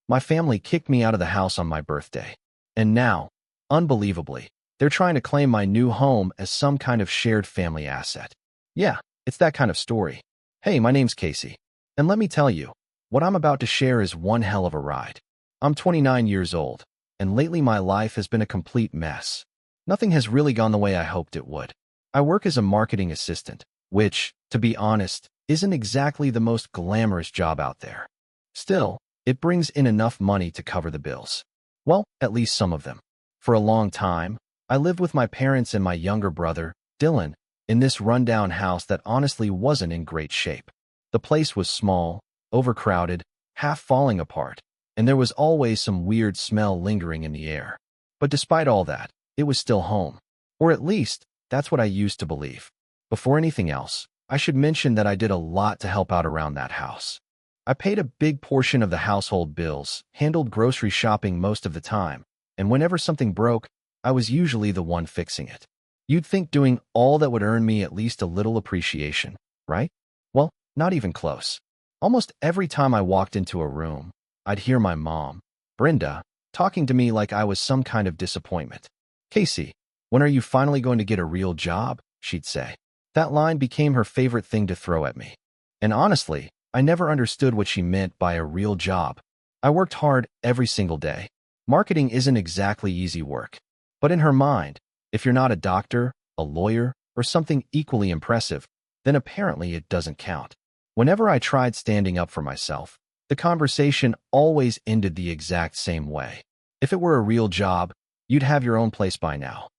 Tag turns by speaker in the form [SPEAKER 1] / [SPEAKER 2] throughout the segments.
[SPEAKER 1] My family kicked me out of the house on my birthday. And now, unbelievably, they're trying to claim my new home as some kind of shared family asset. Yeah, it's that kind of story. Hey, my name's Casey. And let me tell you, what I'm about to share is one hell of a ride. I'm 29 years old, and lately my life has been a complete mess. Nothing has really gone the way I hoped it would. I work as a marketing assistant, which, to be honest, isn't exactly the most glamorous job out there. Still, it brings in enough money to cover the bills. Well, at least some of them. For a long time, I lived with my parents and my younger brother, Dylan, in this rundown house that honestly wasn't in great shape. The place was small, overcrowded, half falling apart, and there was always some weird smell lingering in the air. But despite all that, it was still home. Or at least, that's what I used to believe. Before anything else, I should mention that I did a lot to help out around that house. I paid a big portion of the household bills, handled grocery shopping most of the time, and whenever something broke, I was usually the one fixing it. You'd think doing all that would earn me at least a little appreciation, right? Well, not even close. Almost every time I walked into a room, I'd hear my mom, Brenda, talking to me like I was some kind of disappointment. Casey, when are you finally going to get a real job? She'd say. That line became her favorite thing to throw at me. And honestly, I never understood what she meant by a real job. I worked hard every single day. Marketing isn't exactly easy work. But in her mind, if you're not a doctor, a lawyer, or something equally impressive, then apparently it doesn't count. Whenever I tried standing up for myself, the conversation always ended the exact same way. If it were a real job, you'd have your own place by now.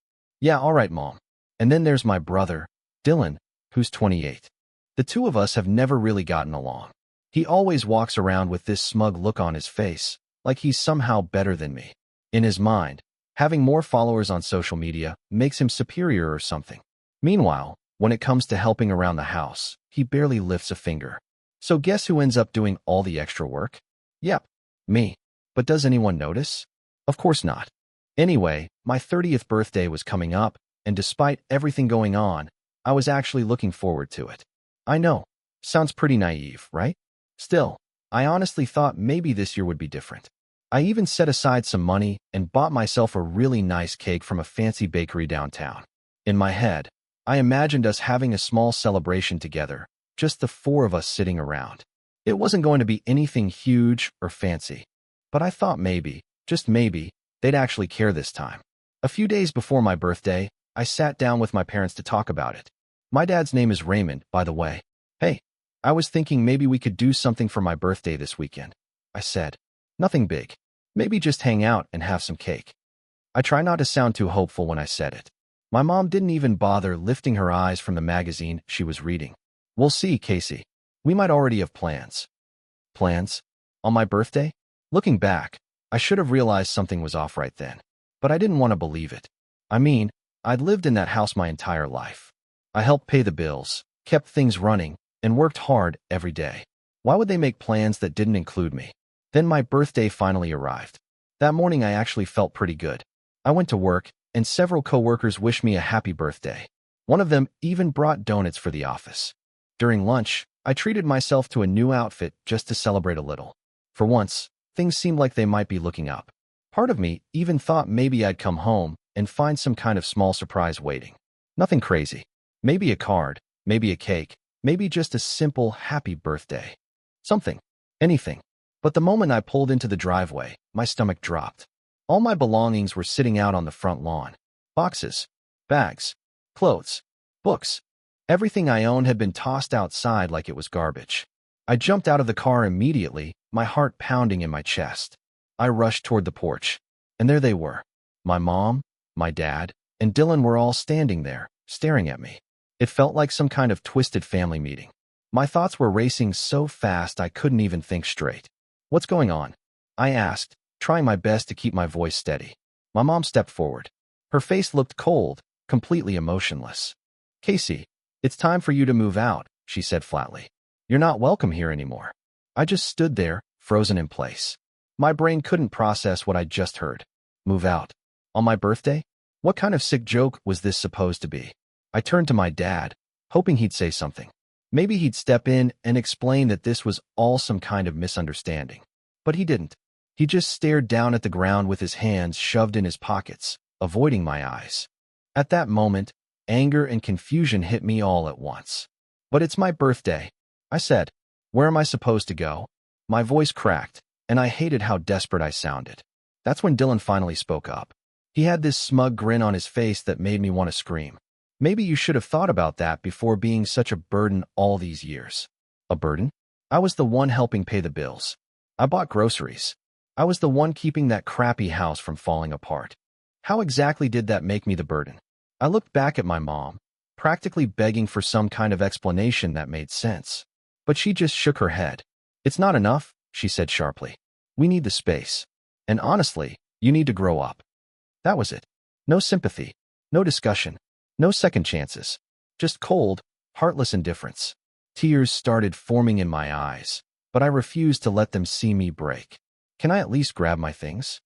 [SPEAKER 1] Yeah, all right, Mom. And then there's my brother, Dylan, who's 28. The two of us have never really gotten along. He always walks around with this smug look on his face, like he's somehow better than me. In his mind, having more followers on social media makes him superior or something. Meanwhile, when it comes to helping around the house, he barely lifts a finger. So guess who ends up doing all the extra work? Yep, me. But does anyone notice? Of course not. Anyway, my 30th birthday was coming up, and despite everything going on, I was actually looking forward to it. I know, sounds pretty naive, right? Still, I honestly thought maybe this year would be different. I even set aside some money and bought myself a really nice cake from a fancy bakery downtown. In my head, I imagined us having a small celebration together, just the four of us sitting around. It wasn't going to be anything huge or fancy, but I thought maybe, just maybe, they'd actually care this time. A few days before my birthday, I sat down with my parents to talk about it. My dad's name is Raymond, by the way. Hey, I was thinking maybe we could do something for my birthday this weekend, I said. Nothing big. Maybe just hang out and have some cake. I try not to sound too hopeful when I said it. My mom didn't even bother lifting her eyes from the magazine she was reading. We'll see, Casey. We might already have plans. Plans? On my birthday? Looking back, I should have realized something was off right then. But I didn't want to believe it. I mean, I'd lived in that house my entire life. I helped pay the bills, kept things running, and worked hard every day. Why would they make plans that didn't include me? Then my birthday finally arrived. That morning I actually felt pretty good. I went to work, and several coworkers wished me a happy birthday. One of them even brought donuts for the office. During lunch, I treated myself to a new outfit just to celebrate a little. For once, things seemed like they might be looking up. Part of me even thought maybe I'd come home and find some kind of small surprise waiting. Nothing crazy. Maybe a card, maybe a cake, maybe just a simple happy birthday. Something. Anything. But the moment I pulled into the driveway, my stomach dropped. All my belongings were sitting out on the front lawn. Boxes, bags, clothes, books. Everything I owned had been tossed outside like it was garbage. I jumped out of the car immediately, my heart pounding in my chest. I rushed toward the porch, and there they were. My mom, my dad, and Dylan were all standing there, staring at me. It felt like some kind of twisted family meeting. My thoughts were racing so fast I couldn't even think straight. What's going on? I asked, trying my best to keep my voice steady. My mom stepped forward. Her face looked cold, completely emotionless. Casey, it's time for you to move out, she said flatly. You're not welcome here anymore. I just stood there, frozen in place. My brain couldn't process what I'd just heard. Move out. On my birthday? What kind of sick joke was this supposed to be? I turned to my dad, hoping he'd say something. Maybe he'd step in and explain that this was all some kind of misunderstanding. But he didn't. He just stared down at the ground with his hands shoved in his pockets, avoiding my eyes. At that moment, anger and confusion hit me all at once. "But it's my birthday," I said. "Where am I supposed to go?" My voice cracked, and I hated how desperate I sounded. That's when Dylan finally spoke up. He had this smug grin on his face that made me want to scream. "Maybe you should have thought about that before being such a burden all these years." A burden? I was the one helping pay the bills. I bought groceries. I was the one keeping that crappy house from falling apart. How exactly did that make me the burden? I looked back at my mom, practically begging for some kind of explanation that made sense. But she just shook her head. "It's not enough," she said sharply. "We need the space. And honestly, you need to grow up." That was it. No sympathy, no discussion, no second chances. Just cold, heartless indifference. Tears started forming in my eyes, but I refused to let them see me break. "Can I at least grab my things?"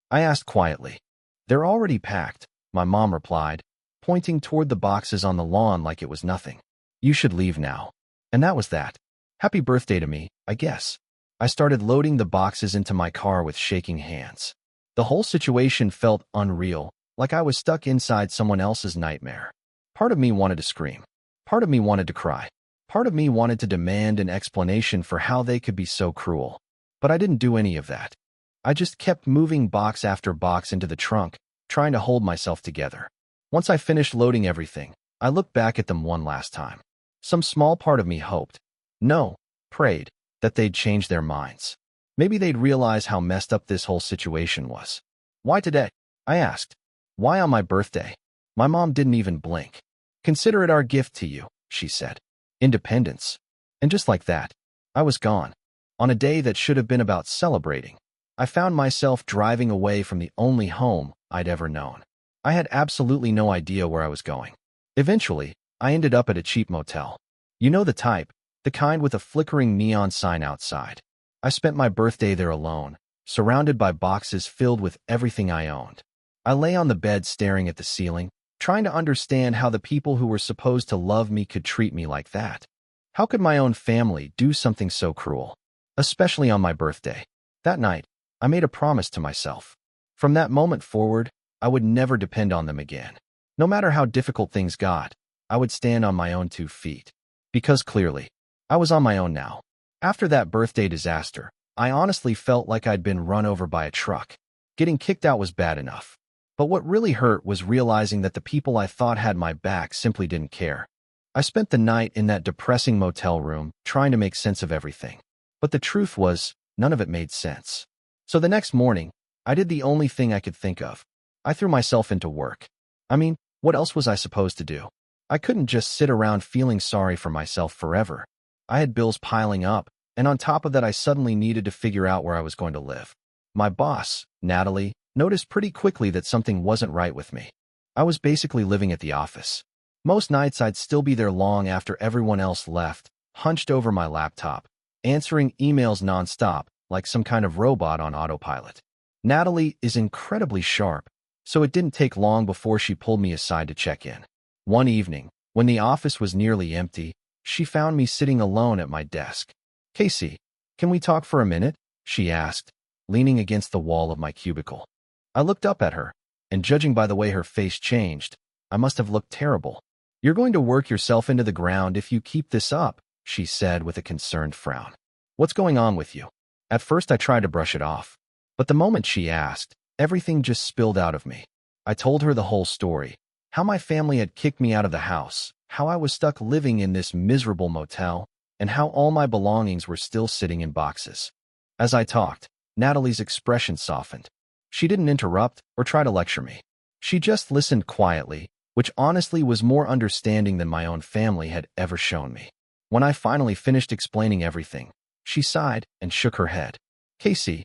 [SPEAKER 1] I asked quietly. "They're already packed," my mom replied, pointing toward the boxes on the lawn like it was nothing. "You should leave now." And that was that. Happy birthday to me, I guess. I started loading the boxes into my car with shaking hands. The whole situation felt unreal, like I was stuck inside someone else's nightmare. Part of me wanted to scream. Part of me wanted to cry. Part of me wanted to demand an explanation for how they could be so cruel. But I didn't do any of that. I just kept moving box after box into the trunk, trying to hold myself together. Once I finished loading everything, I looked back at them one last time. Some small part of me hoped, no, prayed, that they'd change their minds. Maybe they'd realize how messed up this whole situation was. "Why today?" I asked. "Why on my birthday?" My mom didn't even blink. "Consider it our gift to you," she said. "Independence." And just like that, I was gone. On a day that should have been about celebrating, I found myself driving away from the only home I'd ever known. I had absolutely no idea where I was going. Eventually, I ended up at a cheap motel. You know the type, the kind with a flickering neon sign outside. I spent my birthday there alone, surrounded by boxes filled with everything I owned. I lay on the bed staring at the ceiling, trying to understand how the people who were supposed to love me could treat me like that. How could my own family do something so cruel? Especially on my birthday. That night, I made a promise to myself. From that moment forward, I would never depend on them again. No matter how difficult things got, I would stand on my own 2 feet. Because clearly, I was on my own now. After that birthday disaster, I honestly felt like I'd been run over by a truck. Getting kicked out was bad enough. But what really hurt was realizing that the people I thought had my back simply didn't care. I spent the night in that depressing motel room, trying to make sense of everything. But the truth was, none of it made sense. So the next morning, I did the only thing I could think of. I threw myself into work. I mean, what else was I supposed to do? I couldn't just sit around feeling sorry for myself forever. I had bills piling up, and on top of that I suddenly needed to figure out where I was going to live. My boss, Natalie, noticed pretty quickly that something wasn't right with me. I was basically living at the office. Most nights I'd still be there long after everyone else left, hunched over my laptop, answering emails nonstop, like some kind of robot on autopilot. Natalie is incredibly sharp, so it didn't take long before she pulled me aside to check in. One evening, when the office was nearly empty, she found me sitting alone at my desk. "Casey, can we talk for a minute?" she asked, leaning against the wall of my cubicle. I looked up at her, and judging by the way her face changed, I must have looked terrible. "You're going to work yourself into the ground if you keep this up," she said with a concerned frown. "What's going on with you?" At first I tried to brush it off, but the moment she asked, everything just spilled out of me. I told her the whole story, how my family had kicked me out of the house, how I was stuck living in this miserable motel, and how all my belongings were still sitting in boxes. As I talked, Natalie's expression softened. She didn't interrupt or try to lecture me. She just listened quietly, which honestly was more understanding than my own family had ever shown me. When I finally finished explaining everything, she sighed and shook her head. "Casey,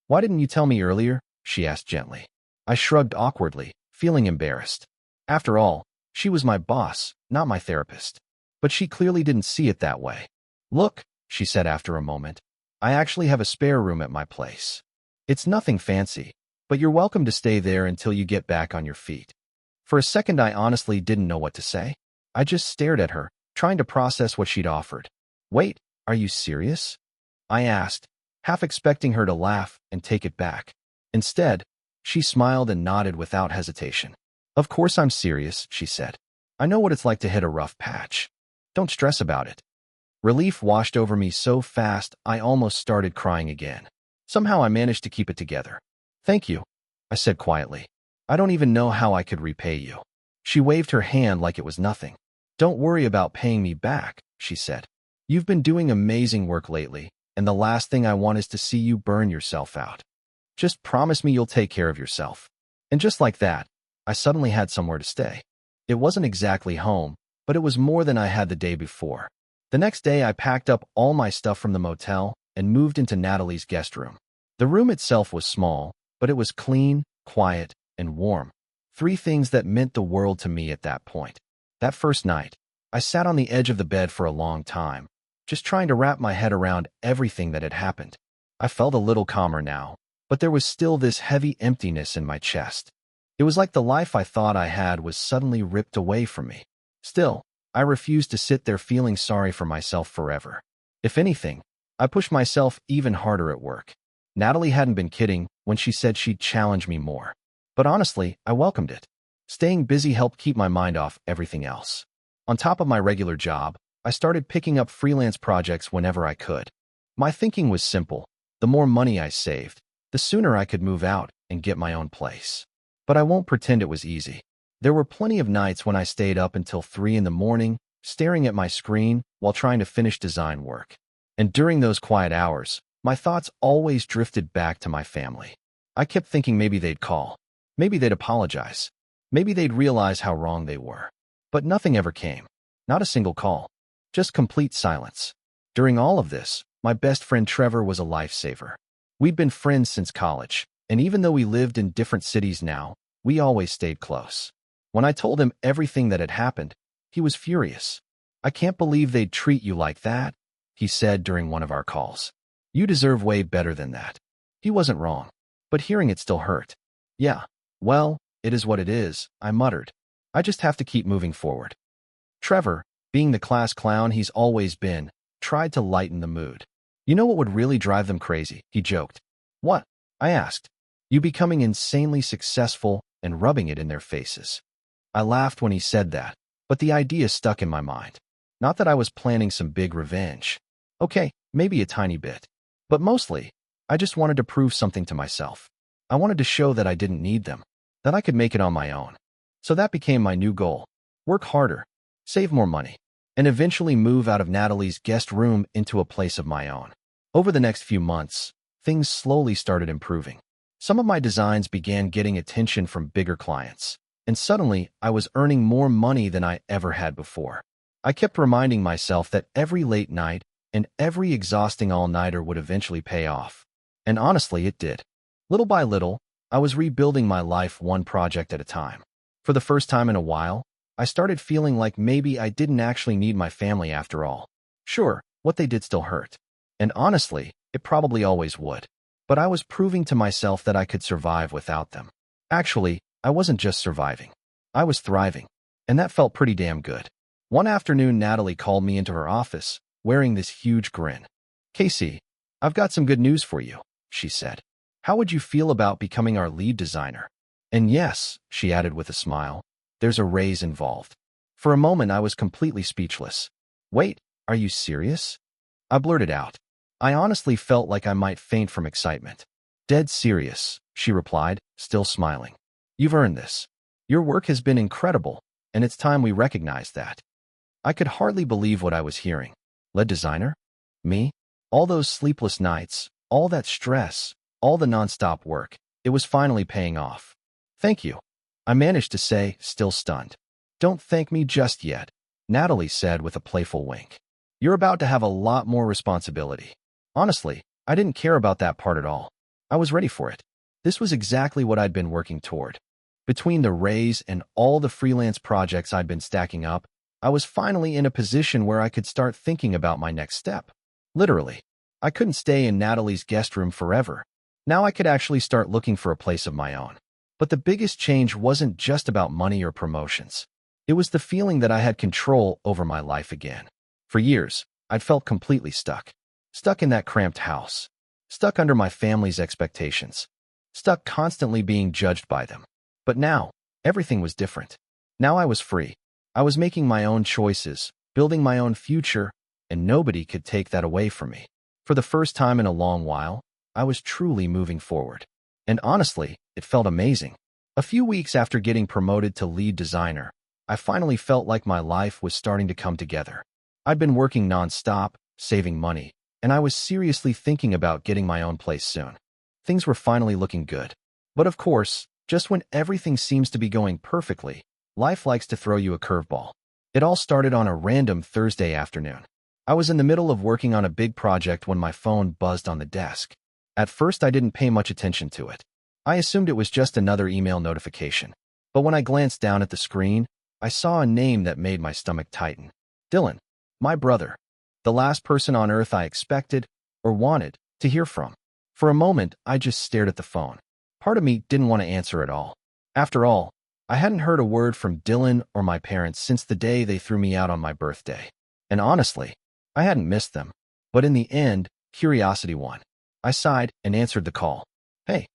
[SPEAKER 1] why didn't you tell me earlier?" she asked gently. I shrugged awkwardly, feeling embarrassed. After all, she was my boss, not my therapist. But she clearly didn't see it that way. "Look," she said after a moment, "I actually have a spare room at my place. It's nothing fancy, but you're welcome to stay there until you get back on your feet." For a second, I honestly didn't know what to say. I just stared at her, trying to process what she'd offered. "Wait, are you serious?" I asked, half expecting her to laugh and take it back. Instead, she smiled and nodded without hesitation. "Of course I'm serious," she said. "I know what it's like to hit a rough patch. Don't stress about it." Relief washed over me so fast I almost started crying again. Somehow I managed to keep it together. "Thank you," I said quietly. "I don't even know how I could repay you." She waved her hand like it was nothing. "Don't worry about paying me back," she said. "You've been doing amazing work lately, and the last thing I want is to see you burn yourself out. Just promise me you'll take care of yourself." And just like that, I suddenly had somewhere to stay. It wasn't exactly home, but it was more than I had the day before. The next day, I packed up all my stuff from the motel and moved into Natalie's guest room. The room itself was small, but it was clean, quiet, and warm. Three things that meant the world to me at that point. That first night, I sat on the edge of the bed for a long time, just trying to wrap my head around everything that had happened. I felt a little calmer now, but there was still this heavy emptiness in my chest. It was like the life I thought I had was suddenly ripped away from me. Still, I refused to sit there feeling sorry for myself forever. If anything, I pushed myself even harder at work. Natalie hadn't been kidding when she said she'd challenge me more. But honestly, I welcomed it. Staying busy helped keep my mind off everything else. On top of my regular job, I started picking up freelance projects whenever I could. My thinking was simple. The more money I saved, the sooner I could move out and get my own place. But I won't pretend it was easy. There were plenty of nights when I stayed up until 3 in the morning, staring at my screen while trying to finish design work. And during those quiet hours, my thoughts always drifted back to my family. I kept thinking maybe they'd call. Maybe they'd apologize. Maybe they'd realize how wrong they were. But nothing ever came. Not a single call. Just complete silence. During all of this, my best friend Trevor was a lifesaver. We'd been friends since college, and even though we lived in different cities now, we always stayed close. When I told him everything that had happened, he was furious. "I can't believe they'd treat you like that," he said during one of our calls. "You deserve way better than that." He wasn't wrong, but hearing it still hurt. "Yeah, well, it is what it is," I muttered. "I just have to keep moving forward." Trevor, being the class clown he's always been, tried to lighten the mood. "You know what would really drive them crazy?" he joked. "What?" I asked. "You becoming insanely successful and rubbing it in their faces." I laughed when he said that, but the idea stuck in my mind. Not that I was planning some big revenge. Okay, maybe a tiny bit. But mostly, I just wanted to prove something to myself. I wanted to show that I didn't need them, that I could make it on my own. So that became my new goal. Work harder, save more money, and eventually move out of Natalie's guest room into a place of my own. Over the next few months, things slowly started improving. Some of my designs began getting attention from bigger clients. And suddenly, I was earning more money than I ever had before. I kept reminding myself that every late night and every exhausting all-nighter would eventually pay off. And honestly, it did. Little by little, I was rebuilding my life one project at a time. For the first time in a while, I started feeling like maybe I didn't actually need my family after all. Sure, what they did still hurt. And honestly, it probably always would. But I was proving to myself that I could survive without them. Actually, I wasn't just surviving. I was thriving, and that felt pretty damn good. One afternoon, Natalie called me into her office, wearing this huge grin. "Casey, I've got some good news for you," she said. "How would you feel about becoming our lead designer?" And yes, she added with a smile, there's a raise involved. For a moment, I was completely speechless. "Wait, are you serious?" I blurted out. I honestly felt like I might faint from excitement. "Dead serious," she replied, still smiling. "You've earned this. Your work has been incredible, and it's time we recognize that." I could hardly believe what I was hearing. Lead designer? Me? All those sleepless nights, all that stress, all the nonstop work, it was finally paying off. "Thank you," I managed to say, still stunned. "Don't thank me just yet," Natalie said with a playful wink. "You're about to have a lot more responsibility." Honestly, I didn't care about that part at all. I was ready for it. This was exactly what I'd been working toward. Between the raise and all the freelance projects I'd been stacking up, I was finally in a position where I could start thinking about my next step. Literally, I couldn't stay in Natalie's guest room forever. Now I could actually start looking for a place of my own. But the biggest change wasn't just about money or promotions. It was the feeling that I had control over my life again. For years, I'd felt completely stuck. Stuck in that cramped house. stuck under my family's expectations, stuck constantly being judged by them. But now, everything was different. Now I was free. I was making my own choices, building my own future, and nobody could take that away from me. For the first time in a long while, I was truly moving forward. And honestly, it felt amazing. A few weeks after getting promoted to lead designer, I finally felt like my life was starting to come together. I'd been working nonstop, saving money, and I was seriously thinking about getting my own place soon. Things were finally looking good. But of course, just when everything seems to be going perfectly, life likes to throw you a curveball. It all started on a random Thursday afternoon. I was in the middle of working on a big project when my phone buzzed on the desk. At first, I didn't pay much attention to it. I assumed it was just another email notification. But when I glanced down at the screen, I saw a name that made my stomach tighten. Dylan, my brother. The last person on earth I expected, or wanted, to hear from. For a moment, I just stared at the phone. Part of me didn't want to answer at all. After all, I hadn't heard a word from Dylan or my parents since the day they threw me out on my birthday. And honestly, I hadn't missed them. But in the end, curiosity won. I sighed and answered the call. Hey,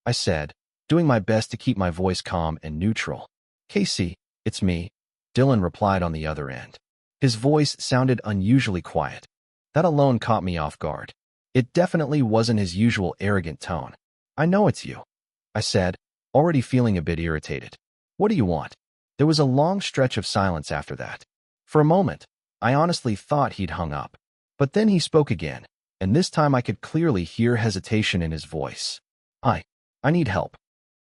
[SPEAKER 1] I said, doing my best to keep my voice calm and neutral. Casey, it's me, Dylan replied on the other end. His voice sounded unusually quiet. That alone caught me off guard. It definitely wasn't his usual arrogant tone. I know it's you, I said, already feeling a bit irritated. What do you want? There was a long stretch of silence after that. For a moment, I honestly thought he'd hung up. But then he spoke again, and this time I could clearly hear hesitation in his voice. I need help.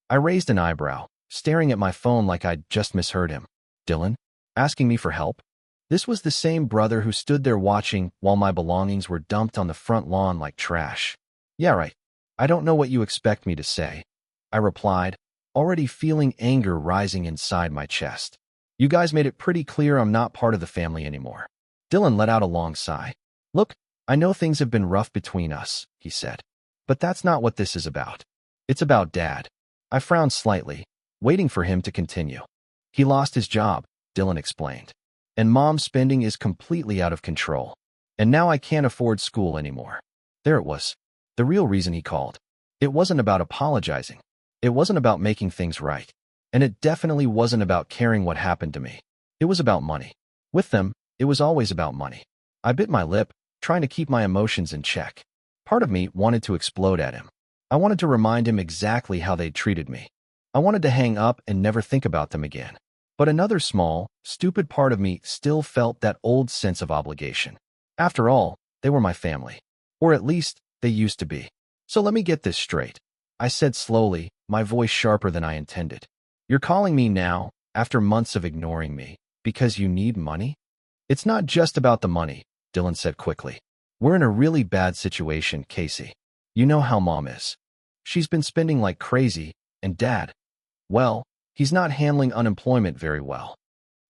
[SPEAKER 1] I raised an eyebrow, staring at my phone like I'd just misheard him. Dylan? Asking me for help? This was the same brother who stood there watching while my belongings were dumped on the front lawn like trash. Yeah, right. I don't know what you expect me to say, I replied, already feeling anger rising inside my chest. You guys made it pretty clear I'm not part of the family anymore. Dylan let out a long sigh. Look, I know things have been rough between us, he said. But that's not what this is about. It's about Dad. I frowned slightly, waiting for him to continue. He lost his job, Dylan explained. And Mom's spending is completely out of control. And now I can't afford school anymore. There it was. The real reason he called. It wasn't about apologizing. It wasn't about making things right. And it definitely wasn't about caring what happened to me. It was about money. With them, it was always about money. I bit my lip, trying to keep my emotions in check. Part of me wanted to explode at him. I wanted to remind him exactly how they'd treated me. I wanted to hang up and never think about them again. But another small, stupid part of me still felt that old sense of obligation. After all, they were my family. Or at least, they used to be. So let me get this straight, I said slowly, my voice sharper than I intended. You're calling me now, after months of ignoring me, because you need money? It's not just about the money, Dylan said quickly. We're in a really bad situation, Casey. You know how Mom is. She's been spending like crazy, and Dad, well, he's not handling unemployment very well.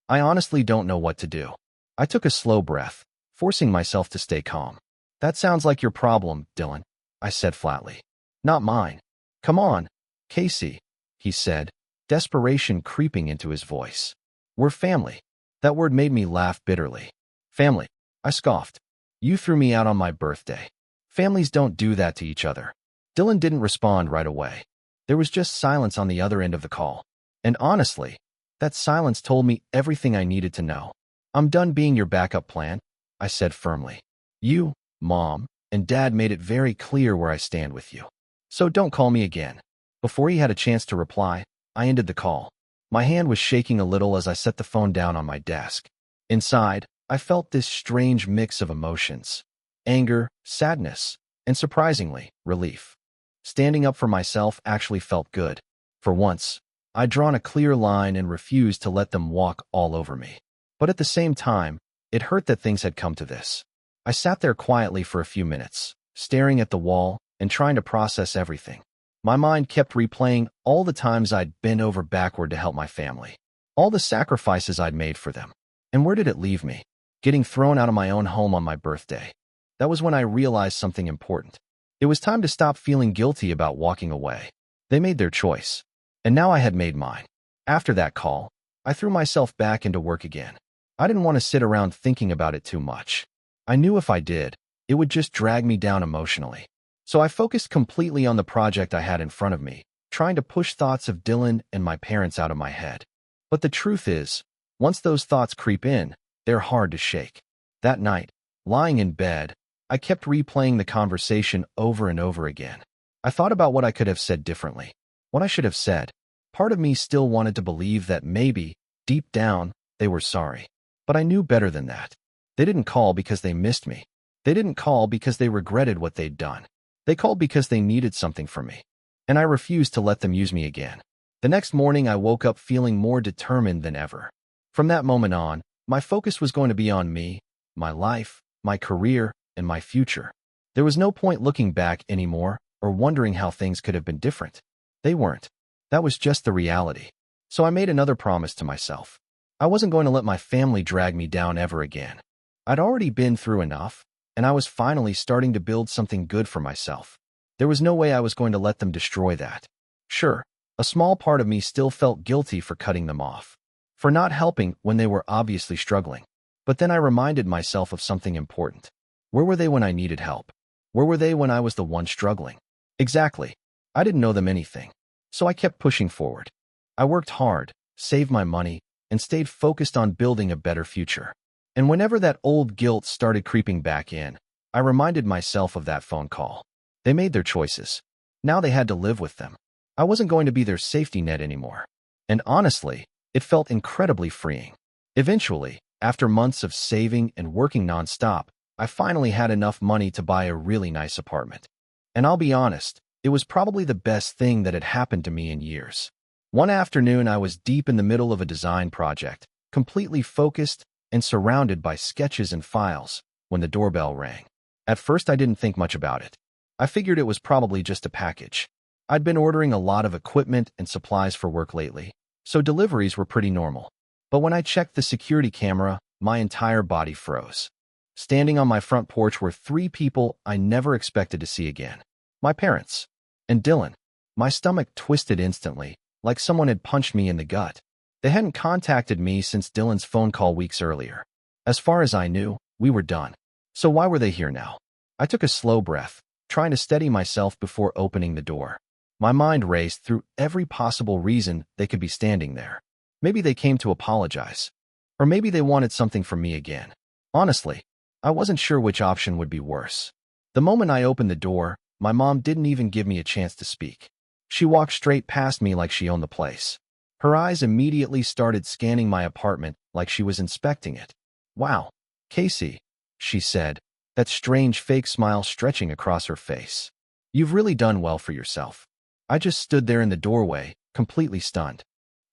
[SPEAKER 1] I honestly don't know what to do. I took a slow breath, forcing myself to stay calm. That sounds like your problem, Dylan, I said flatly. Not mine. Come on, Casey, he said, desperation creeping into his voice. We're family. That word made me laugh bitterly. Family, I scoffed. You threw me out on my birthday. Families don't do that to each other. Dylan didn't respond right away. There was just silence on the other end of the call. And honestly, that silence told me everything I needed to know. I'm done being your backup plan, I said firmly. You, Mom, and Dad made it very clear where I stand with you. So don't call me again. Before he had a chance to reply, I ended the call. My hand was shaking a little as I set the phone down on my desk. Inside, I felt this strange mix of emotions. Anger, sadness, and surprisingly, relief. Standing up for myself actually felt good. For once, I'd drawn a clear line and refused to let them walk all over me. But at the same time, it hurt that things had come to this. I sat there quietly for a few minutes, staring at the wall and trying to process everything. My mind kept replaying all the times I'd bent over backward to help my family, all the sacrifices I'd made for them. And where did it leave me? Getting thrown out of my own home on my birthday. That was when I realized something important. It was time to stop feeling guilty about walking away. They made their choice, and now I had made mine. After that call, I threw myself back into work again. I didn't want to sit around thinking about it too much. I knew if I did, it would just drag me down emotionally. So I focused completely on the project I had in front of me, trying to push thoughts of Dylan and my parents out of my head. But the truth is, once those thoughts creep in, they're hard to shake. That night, lying in bed, I kept replaying the conversation over and over again. I thought about what I could have said differently, what I should have said. Part of me still wanted to believe that maybe, deep down, they were sorry. But I knew better than that. They didn't call because they missed me. They didn't call because they regretted what they'd done. They called because they needed something from me. And I refused to let them use me again. The next morning, I woke up feeling more determined than ever. From that moment on, my focus was going to be on me, my life, my career, and my future. There was no point looking back anymore or wondering how things could have been different. They weren't. That was just the reality. So I made another promise to myself. I wasn't going to let my family drag me down ever again. I'd already been through enough, and I was finally starting to build something good for myself. There was no way I was going to let them destroy that. Sure, a small part of me still felt guilty for cutting them off, for not helping when they were obviously struggling. But then I reminded myself of something important. Where were they when I needed help? Where were they when I was the one struggling? Exactly. I didn't know them anything. So I kept pushing forward. I worked hard, saved my money, and stayed focused on building a better future. And whenever that old guilt started creeping back in, I reminded myself of that phone call. They made their choices. Now they had to live with them. I wasn't going to be their safety net anymore. And honestly, it felt incredibly freeing. Eventually, after months of saving and working nonstop, I finally had enough money to buy a really nice apartment. And I'll be honest, it was probably the best thing that had happened to me in years. One afternoon, I was deep in the middle of a design project, completely focused and surrounded by sketches and files, when the doorbell rang. At first, I didn't think much about it. I figured it was probably just a package. I'd been ordering a lot of equipment and supplies for work lately, so deliveries were pretty normal. But when I checked the security camera, my entire body froze. Standing on my front porch were three people I never expected to see again. My parents. And Dylan. My stomach twisted instantly, like someone had punched me in the gut. They hadn't contacted me since Dylan's phone call weeks earlier. As far as I knew, we were done. So why were they here now? I took a slow breath, trying to steady myself before opening the door. My mind raced through every possible reason they could be standing there. Maybe they came to apologize. Or maybe they wanted something from me again. Honestly, I wasn't sure which option would be worse. The moment I opened the door, my mom didn't even give me a chance to speak. She walked straight past me like she owned the place. Her eyes immediately started scanning my apartment like she was inspecting it. "Wow, Casey," she said, that strange fake smile stretching across her face. "You've really done well for yourself." I just stood there in the doorway, completely stunned.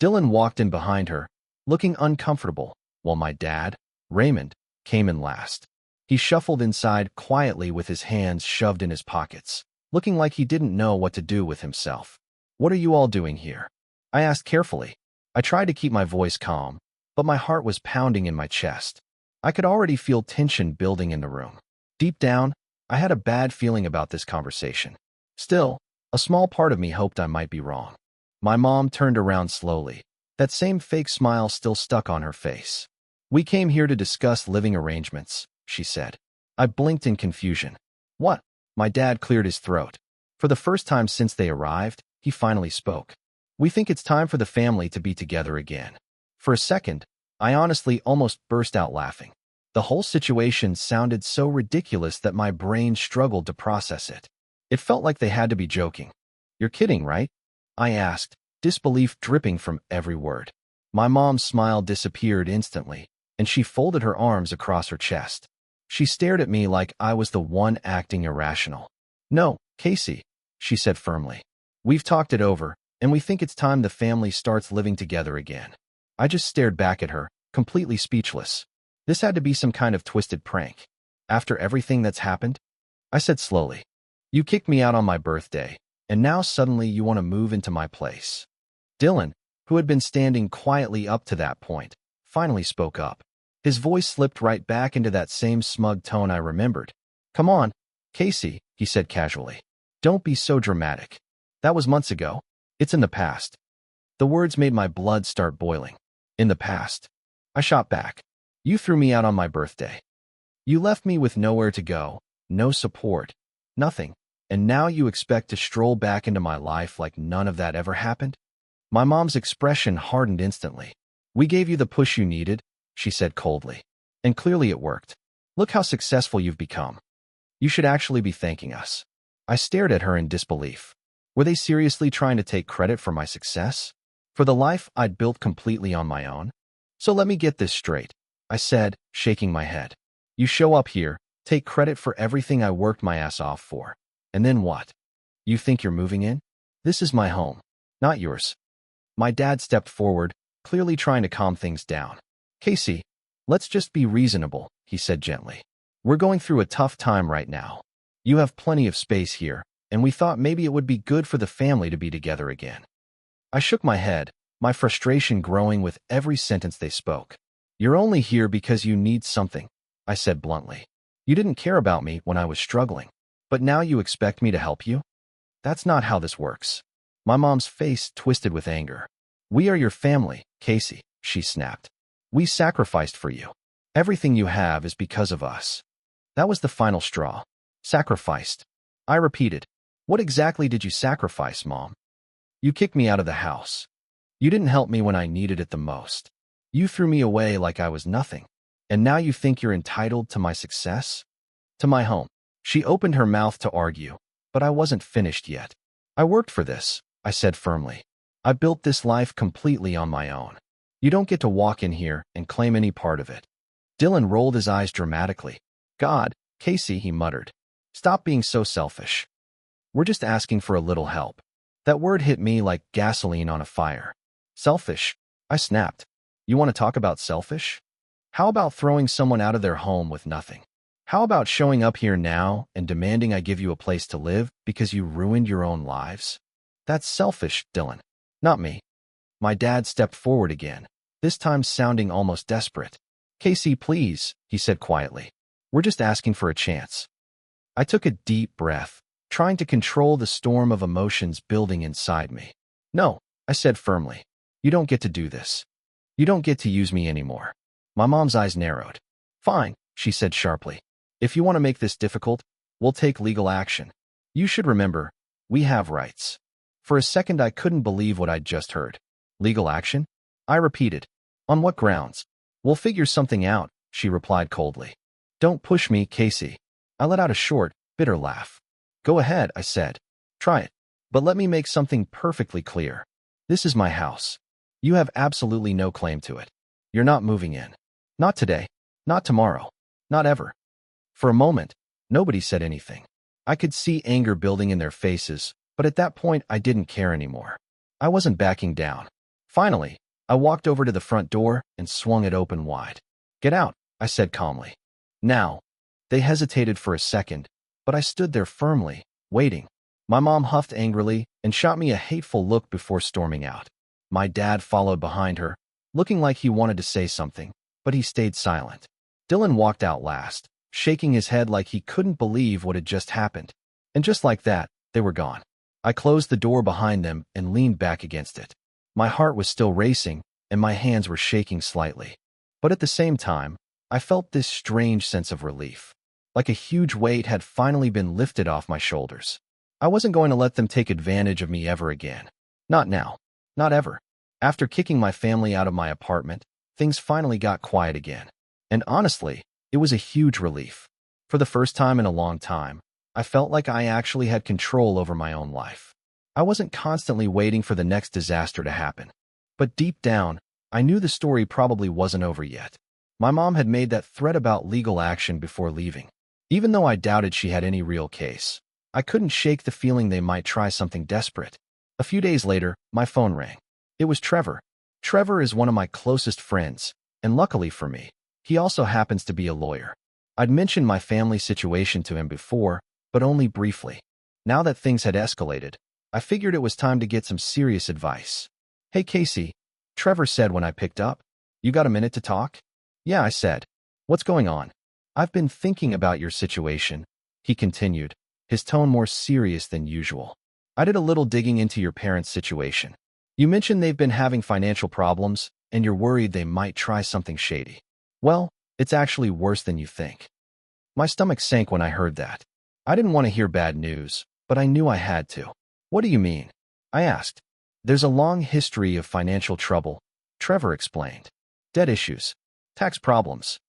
[SPEAKER 1] Dylan walked in behind her, looking uncomfortable, while my dad, Raymond, came in last. He shuffled inside quietly with his hands shoved in his pockets, looking like he didn't know what to do with himself. "What are you all doing here?" I asked carefully. I tried to keep my voice calm, but my heart was pounding in my chest. I could already feel tension building in the room. Deep down, I had a bad feeling about this conversation. Still, a small part of me hoped I might be wrong. My mom turned around slowly, that same fake smile still stuck on her face. "We came here to discuss living arrangements," she said. I blinked in confusion. "What?" My dad cleared his throat. For the first time since they arrived, he finally spoke. "We think it's time for the family to be together again." For a second, I honestly almost burst out laughing. The whole situation sounded so ridiculous that my brain struggled to process it. It felt like they had to be joking. "You're kidding, right?" I asked, disbelief dripping from every word. My mom's smile disappeared instantly, and she folded her arms across her chest. She stared at me like I was the one acting irrational. "No, Casey," she said firmly. "We've talked it over, and we think it's time the family starts living together again." I just stared back at her, completely speechless. This had to be some kind of twisted prank. "After everything that's happened?" I said slowly. "You kicked me out on my birthday, and now suddenly you want to move into my place." Dylan, who had been standing quietly up to that point, finally spoke up. His voice slipped right back into that same smug tone I remembered. "Come on, Casey," he said casually. "Don't be so dramatic. That was months ago. It's in the past." The words made my blood start boiling. "In the past?" I shot back. "You threw me out on my birthday. You left me with nowhere to go, no support, nothing. And now you expect to stroll back into my life like none of that ever happened? My mom's expression hardened instantly. We gave you the push you needed, she said coldly. And clearly it worked. Look how successful you've become. You should actually be thanking us. I stared at her in disbelief. Were they seriously trying to take credit for my success? For the life I'd built completely on my own? So let me get this straight, I said, shaking my head. You show up here, take credit for everything I worked my ass off for. And then what? You think you're moving in? This is my home, not yours. My dad stepped forward, clearly trying to calm things down. Casey, let's just be reasonable, he said gently. We're going through a tough time right now. You have plenty of space here, and we thought maybe it would be good for the family to be together again. I shook my head, my frustration growing with every sentence they spoke. You're only here because you need something, I said bluntly. You didn't care about me when I was struggling, but now you expect me to help you? That's not how this works. My mom's face twisted with anger. We are your family, Casey, she snapped. We sacrificed for you. Everything you have is because of us. That was the final straw. Sacrificed. I repeated. What exactly did you sacrifice, Mom? You kicked me out of the house. You didn't help me when I needed it the most. You threw me away like I was nothing. And now you think you're entitled to my success? To my home. She opened her mouth to argue, but I wasn't finished yet. I worked for this, I said firmly. I built this life completely on my own. You don't get to walk in here and claim any part of it. Dylan rolled his eyes dramatically. God, Casey, he muttered. Stop being so selfish. We're just asking for a little help. That word hit me like gasoline on a fire. Selfish, I snapped. You want to talk about selfish? How about throwing someone out of their home with nothing? How about showing up here now and demanding I give you a place to live because you ruined your own lives? That's selfish, Dylan. Not me. My dad stepped forward again, this time sounding almost desperate. Casey, please, he said quietly. We're just asking for a chance. I took a deep breath, trying to control the storm of emotions building inside me. No, I said firmly. You don't get to do this. You don't get to use me anymore. My mom's eyes narrowed. Fine, she said sharply. If you want to make this difficult, we'll take legal action. You should remember, we have rights. For a second, I couldn't believe what I'd just heard. Legal action? I repeated. On what grounds? We'll figure something out, she replied coldly. Don't push me, Casey. I let out a short, bitter laugh. Go ahead, I said. Try it. But let me make something perfectly clear. This is my house. You have absolutely no claim to it. You're not moving in. Not today. Not tomorrow. Not ever. For a moment, nobody said anything. I could see anger building in their faces, but at that point I didn't care anymore. I wasn't backing down. Finally, I walked over to the front door and swung it open wide. Get out, I said calmly. Now. They hesitated for a second, but I stood there firmly, waiting. My mom huffed angrily and shot me a hateful look before storming out. My dad followed behind her, looking like he wanted to say something, but he stayed silent. Dylan walked out last, shaking his head like he couldn't believe what had just happened. And just like that, they were gone. I closed the door behind them and leaned back against it. My heart was still racing, and my hands were shaking slightly. But at the same time, I felt this strange sense of relief. Like a huge weight had finally been lifted off my shoulders. I wasn't going to let them take advantage of me ever again. Not now. Not ever. After kicking my family out of my apartment, things finally got quiet again. And honestly, it was a huge relief. For the first time in a long time, I felt like I actually had control over my own life. I wasn't constantly waiting for the next disaster to happen. But deep down, I knew the story probably wasn't over yet. My mom had made that threat about legal action before leaving. Even though I doubted she had any real case, I couldn't shake the feeling they might try something desperate. A few days later, my phone rang. It was Trevor. Trevor is one of my closest friends, and luckily for me, he also happens to be a lawyer. I'd mentioned my family situation to him before, but only briefly. Now that things had escalated, I figured it was time to get some serious advice. Hey Casey, Trevor said when I picked up. You got a minute to talk? Yeah, I said. What's going on? I've been thinking about your situation, he continued, his tone more serious than usual. I did a little digging into your parents' situation. You mentioned they've been having financial problems, and you're worried they might try something shady. Well, it's actually worse than you think. My stomach sank when I heard that. I didn't want to hear bad news, but I knew I had to. What do you mean? I asked. There's a long history of financial trouble, Trevor explained. Debt issues, tax problems.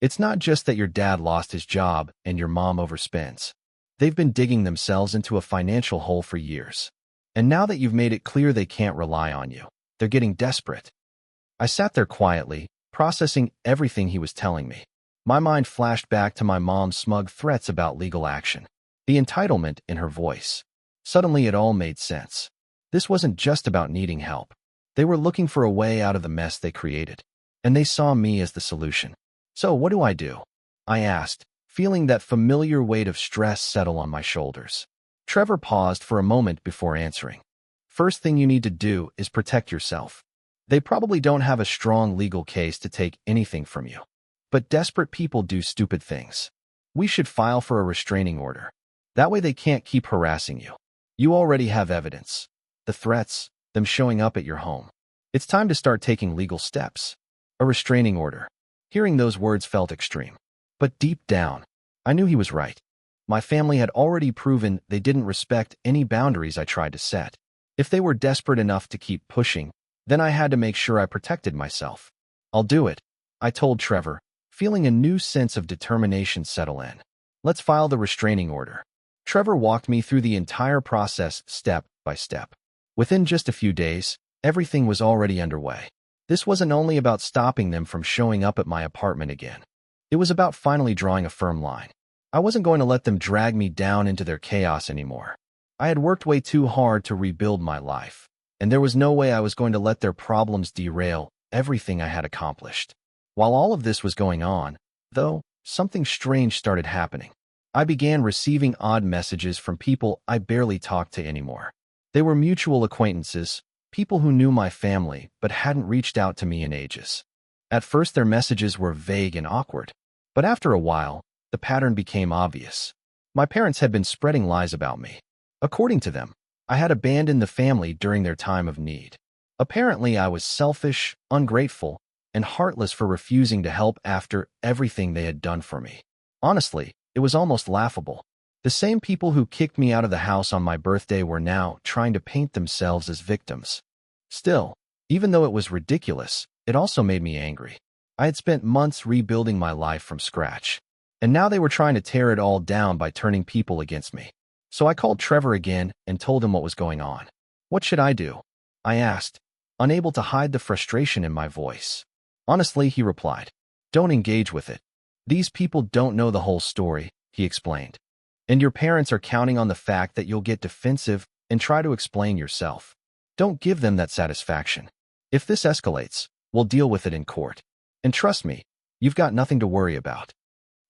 [SPEAKER 1] It's not just that your dad lost his job and your mom overspends. They've been digging themselves into a financial hole for years. And now that you've made it clear they can't rely on you, they're getting desperate. I sat there quietly, processing everything he was telling me. My mind flashed back to my mom's smug threats about legal action, the entitlement in her voice. Suddenly it all made sense. This wasn't just about needing help. They were looking for a way out of the mess they created, and they saw me as the solution. So what do? I asked, feeling that familiar weight of stress settle on my shoulders. Trevor paused for a moment before answering. First thing you need to do is protect yourself. They probably don't have a strong legal case to take anything from you. But desperate people do stupid things. We should file for a restraining order. That way they can't keep harassing you. You already have evidence. The threats, them showing up at your home. It's time to start taking legal steps. A restraining order. Hearing those words felt extreme. But deep down, I knew he was right. My family had already proven they didn't respect any boundaries I tried to set. If they were desperate enough to keep pushing, then I had to make sure I protected myself. I'll do it, I told Trevor, feeling a new sense of determination settle in. Let's file the restraining order. Trevor walked me through the entire process step by step. Within just a few days, everything was already underway. This wasn't only about stopping them from showing up at my apartment again. It was about finally drawing a firm line. I wasn't going to let them drag me down into their chaos anymore. I had worked way too hard to rebuild my life, and there was no way I was going to let their problems derail everything I had accomplished. While all of this was going on, though, something strange started happening. I began receiving odd messages from people I barely talked to anymore. They were mutual acquaintances, people who knew my family but hadn't reached out to me in ages. At first their messages were vague and awkward, but after a while, the pattern became obvious. My parents had been spreading lies about me. According to them, I had abandoned the family during their time of need. Apparently, I was selfish, ungrateful, and heartless for refusing to help after everything they had done for me. Honestly, it was almost laughable. The same people who kicked me out of the house on my birthday were now trying to paint themselves as victims. Still, even though it was ridiculous, it also made me angry. I had spent months rebuilding my life from scratch, and now they were trying to tear it all down by turning people against me. So I called Trevor again and told him what was going on. What should I do? I asked, unable to hide the frustration in my voice. Honestly, he replied, don't engage with it. These people don't know the whole story, he explained. And your parents are counting on the fact that you'll get defensive and try to explain yourself. Don't give them that satisfaction. If this escalates, we'll deal with it in court. And trust me, you've got nothing to worry about.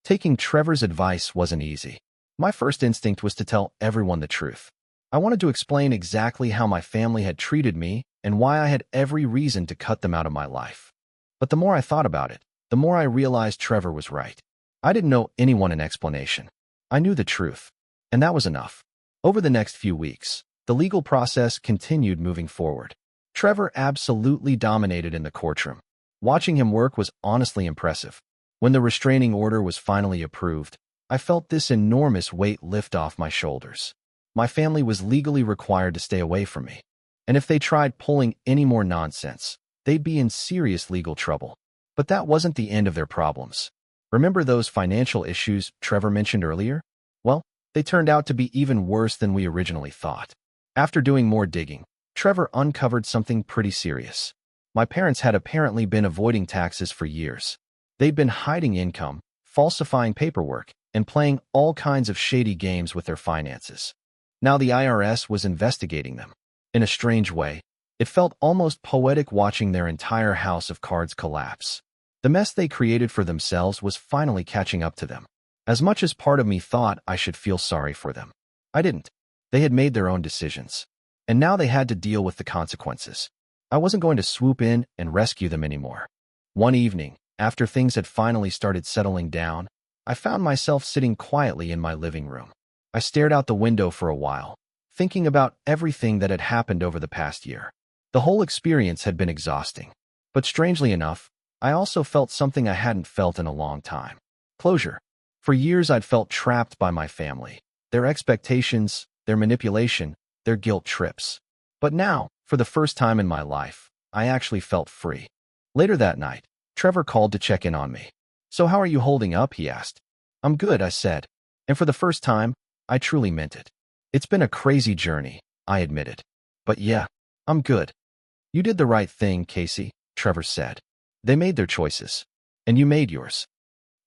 [SPEAKER 1] Taking Trevor's advice wasn't easy. My first instinct was to tell everyone the truth. I wanted to explain exactly how my family had treated me and why I had every reason to cut them out of my life. But the more I thought about it, the more I realized Trevor was right. I didn't owe anyone an explanation. I knew the truth, and that was enough. Over the next few weeks, the legal process continued moving forward. Trevor absolutely dominated in the courtroom. Watching him work was honestly impressive. When the restraining order was finally approved, I felt this enormous weight lift off my shoulders. My family was legally required to stay away from me, and if they tried pulling any more nonsense, they'd be in serious legal trouble. But that wasn't the end of their problems. Remember those financial issues Trevor mentioned earlier? Well, they turned out to be even worse than we originally thought. After doing more digging, Trevor uncovered something pretty serious. My parents had apparently been avoiding taxes for years. They'd been hiding income, falsifying paperwork, and playing all kinds of shady games with their finances. Now the IRS was investigating them. In a strange way, it felt almost poetic watching their entire house of cards collapse. The mess they created for themselves was finally catching up to them. As much as part of me thought I should feel sorry for them, I didn't. They had made their own decisions, and now they had to deal with the consequences. I wasn't going to swoop in and rescue them anymore. One evening, after things had finally started settling down, I found myself sitting quietly in my living room. I stared out the window for a while, thinking about everything that had happened over the past year. The whole experience had been exhausting, but strangely enough, I also felt something I hadn't felt in a long time. Closure. For years I'd felt trapped by my family, their expectations, their manipulation, their guilt trips. But now, for the first time in my life, I actually felt free. Later that night, Trevor called to check in on me. "So how are you holding up?" he asked. "I'm good," I said. And for the first time, I truly meant it. "It's been a crazy journey," I admitted. "But yeah, I'm good." "You did the right thing, Casey," Trevor said. "They made their choices. And you made yours.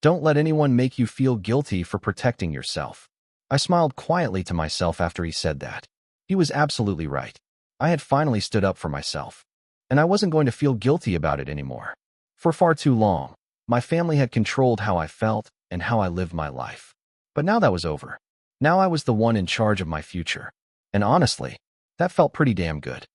[SPEAKER 1] Don't let anyone make you feel guilty for protecting yourself." I smiled quietly to myself after he said that. He was absolutely right. I had finally stood up for myself. And I wasn't going to feel guilty about it anymore. For far too long, my family had controlled how I felt and how I lived my life. But now that was over. Now I was the one in charge of my future. And honestly, that felt pretty damn good.